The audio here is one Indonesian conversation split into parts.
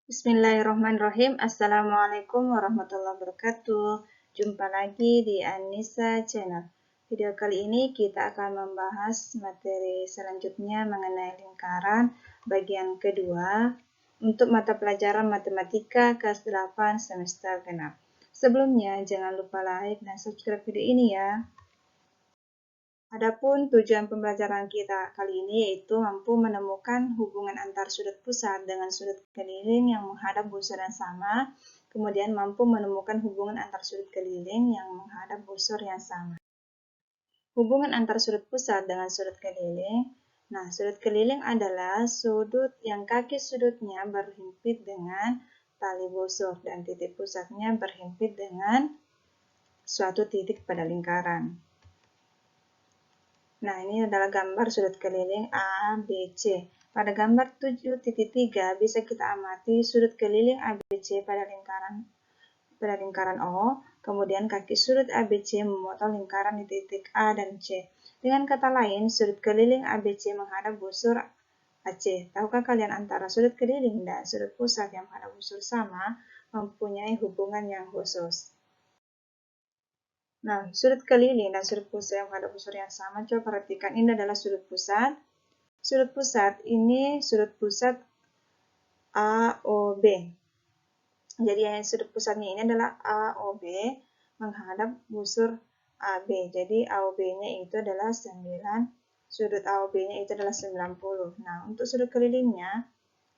Bismillahirrahmanirrahim. Assalamualaikum warahmatullahi wabarakatuh. Jumpa lagi di Anissa Channel. Video kali ini kita akan membahas materi selanjutnya mengenai lingkaran bagian kedua untuk mata pelajaran matematika kelas 8 semester genap. Sebelumnya jangan lupa like dan subscribe video ini ya. Adapun tujuan pembelajaran kita kali ini yaitu mampu menemukan hubungan antar sudut pusat dengan sudut keliling yang menghadap busur yang sama, kemudian mampu menemukan hubungan antar sudut keliling yang menghadap busur yang sama. Hubungan antar sudut pusat dengan sudut keliling. Nah, sudut keliling adalah sudut yang kaki sudutnya berhimpit dengan tali busur dan titik pusatnya berhimpit dengan suatu titik pada lingkaran. Nah, ini adalah gambar sudut keliling ABC. Pada gambar 7.3 bisa kita amati sudut keliling ABC pada lingkaran O, kemudian kaki sudut ABC memotong lingkaran di titik A dan C. Dengan kata lain, sudut keliling ABC menghadap busur AC. Tahukah kalian antara sudut keliling dan sudut pusat yang menghadap busur sama mempunyai hubungan yang khusus? Nah, sudut keliling dan sudut pusat yang menghadap busur yang sama, coba perhatikan, ini adalah sudut pusat. Sudut pusat ini sudut pusat AOB. Jadi sudut pusatnya ini adalah AOB menghadap busur AB. Jadi AOB-nya itu adalah 9, sudut AOB-nya itu adalah 90. Nah, untuk sudut kelilingnya,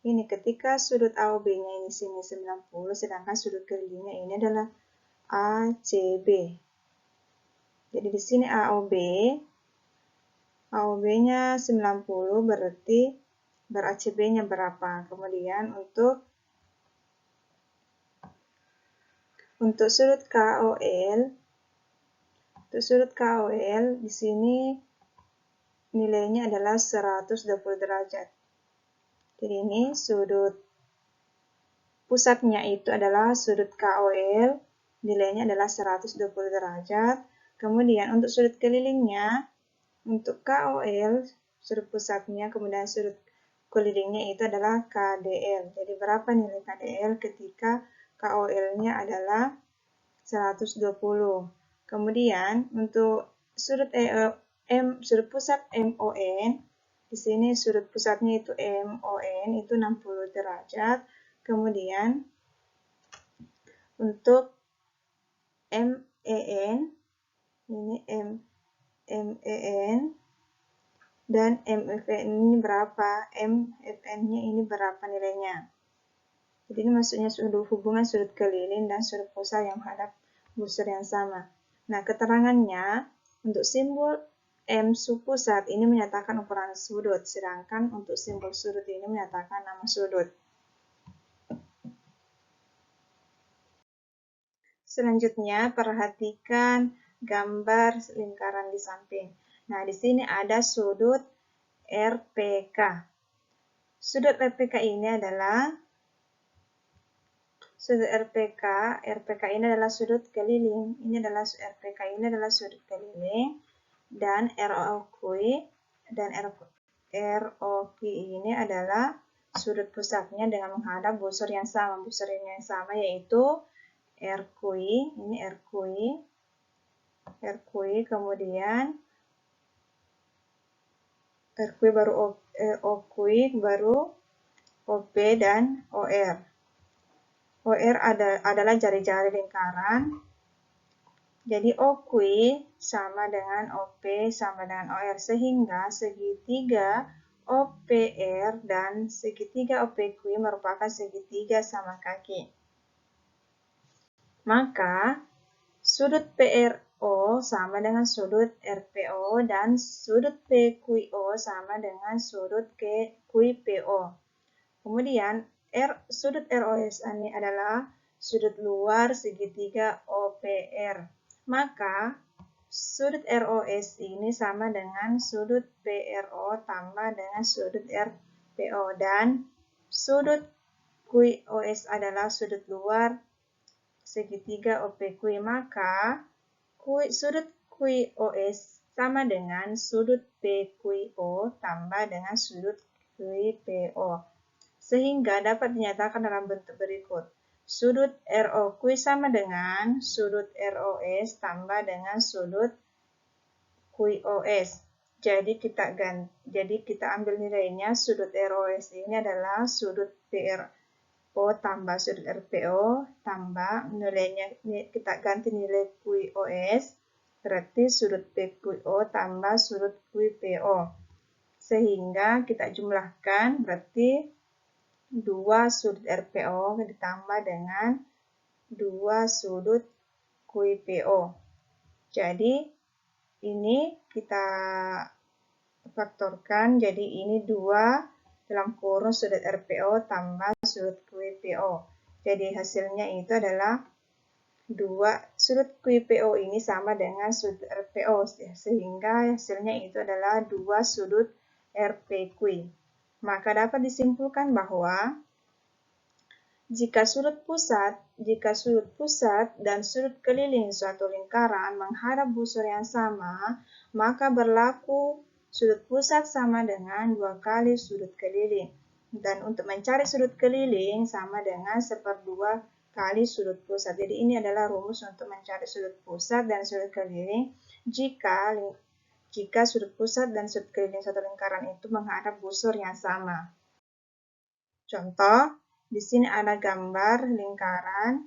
ini ketika sudut AOB-nya ini sini 90, sedangkan sudut kelilingnya ini adalah ACB. Jadi di sini AOB-nya 90 berarti ber-ACB-nya berapa. Kemudian untuk sudut KOL di sini nilainya adalah 120 derajat. Jadi ini sudut pusatnya itu adalah sudut KOL, nilainya adalah 120 derajat. Kemudian untuk sudut kelilingnya, untuk KOL, sudut pusatnya, kemudian sudut kelilingnya itu adalah KDL. Jadi berapa nilai KDL ketika KOL-nya adalah 120. Kemudian untuk sudut pusat MON, di sini sudut pusatnya itu MON itu 60 derajat. Kemudian untuk MEN, ini MEN dan MFN ini berapa? MFN-nya ini berapa nilainya? Jadi ini maksudnya hubungan sudut keliling dan sudut pusat yang menghadap busur yang sama. Nah, keterangannya untuk simbol M subpusat ini menyatakan ukuran sudut, sedangkan untuk simbol sudut ini menyatakan nama sudut. Selanjutnya, perhatikan gambar lingkaran di samping. Nah, di sini ada sudut RPK. Sudut RPK ini adalah RPK ini adalah sudut keliling. Ini adalah RPK ini adalah sudut keliling dan ROQ ini adalah sudut pusatnya dengan menghadap busur yang sama. Busur yang sama yaitu RQI, ini RQI, kemudian RQI baru OQI, baru OP dan OR. OR adalah jari-jari lingkaran. Jadi OQI sama dengan OP sama dengan OR, sehingga segitiga OPR dan segitiga OPQI merupakan segitiga sama kaki. Maka sudut PRO sama dengan sudut RPO dan sudut PQO sama dengan sudut QPO. Kemudian sudut ROS ini adalah sudut luar segitiga OPR. Maka sudut ROS ini sama dengan sudut PRO tambah dengan sudut RPO dan sudut QOS adalah sudut luar segitiga OPQ, maka sudut QOS sama dengan sudut PQO tambah dengan sudut QPO. sehingga dapat dinyatakan dalam bentuk berikut. Sudut ROQ sama dengan sudut ROS tambah dengan sudut QOS. Jadi kita ambil nilainya, sudut ROS ini adalah sudut PRO tambah sudut RPO tambah nilainya kita ganti nilai QOS, berarti sudut PQO tambah sudut QPO. Sehingga kita jumlahkan, berarti 2 sudut RPO ditambah dengan 2 sudut QPO. Jadi ini kita faktorkan, jadi ini 2 dalam kurung sudut RPO tambah sudut QPO. Jadi hasilnya itu adalah 2 sudut QPO ini sama dengan sudut RPO, sehingga hasilnya itu adalah 2 sudut RPQ. Maka dapat disimpulkan bahwa jika sudut pusat dan sudut keliling suatu lingkaran menghadap busur yang sama, maka berlaku sudut pusat sama dengan 2 kali sudut keliling. Dan untuk mencari sudut keliling sama dengan 1/2 kali sudut pusat. Jadi ini adalah rumus untuk mencari sudut pusat dan sudut keliling jika sudut pusat dan sudut keliling suatu lingkaran itu menghadap busur yang sama. Contoh, di sini ada gambar lingkaran.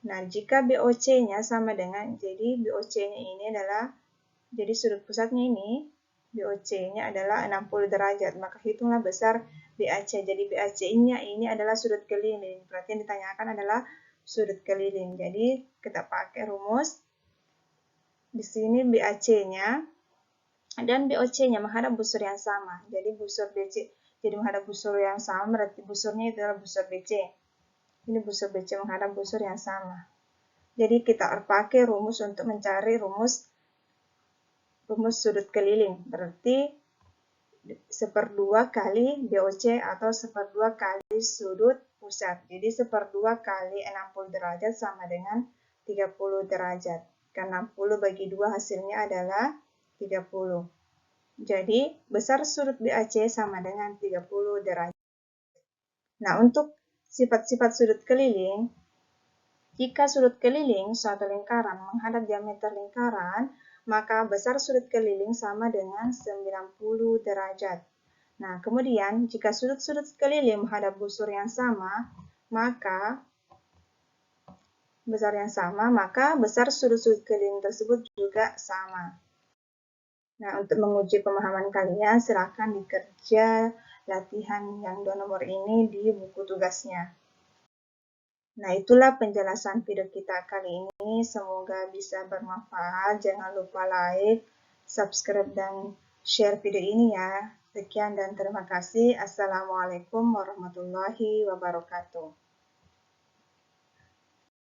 Nah, jika BOC-nya sama dengan, jadi BOC-nya ini adalah, jadi sudut pusatnya ini, BOC-nya adalah 60 derajat, maka hitunglah besar BAC. Jadi BAC-nya ini adalah sudut keliling. Berarti yang ditanyakan adalah sudut keliling. Jadi kita pakai rumus. Di sini BAC-nya dan BOC-nya menghadap busur yang sama. Jadi busur BC jadi menghadap busur yang sama, berarti busurnya itu adalah busur BC. Ini busur BC menghadap busur yang sama. Jadi kita pakai rumus untuk mencari rumus sudut keliling. Berarti 1/2 kali BOC atau 1/2 kali sudut pusat. Jadi 1/2 kali 60 derajat sama dengan 30 derajat. Karena 60 bagi 2 hasilnya adalah 30. Jadi, besar sudut BAC sama dengan 30 derajat. Nah, untuk sifat-sifat sudut keliling, jika sudut keliling suatu lingkaran menghadap diameter lingkaran, maka besar sudut keliling sama dengan 90 derajat. Nah, kemudian jika sudut-sudut keliling menghadap busur yang sama, maka besar sudut-sudut keliling tersebut juga sama. Nah, untuk menguji pemahaman kalian, silakan dikerja latihan yang 2 nomor ini di buku tugasnya. Nah, itulah penjelasan video kita kali ini. Semoga bisa bermanfaat. Jangan lupa like, subscribe, dan share video ini ya. Sekian dan terima kasih. Assalamualaikum warahmatullahi wabarakatuh.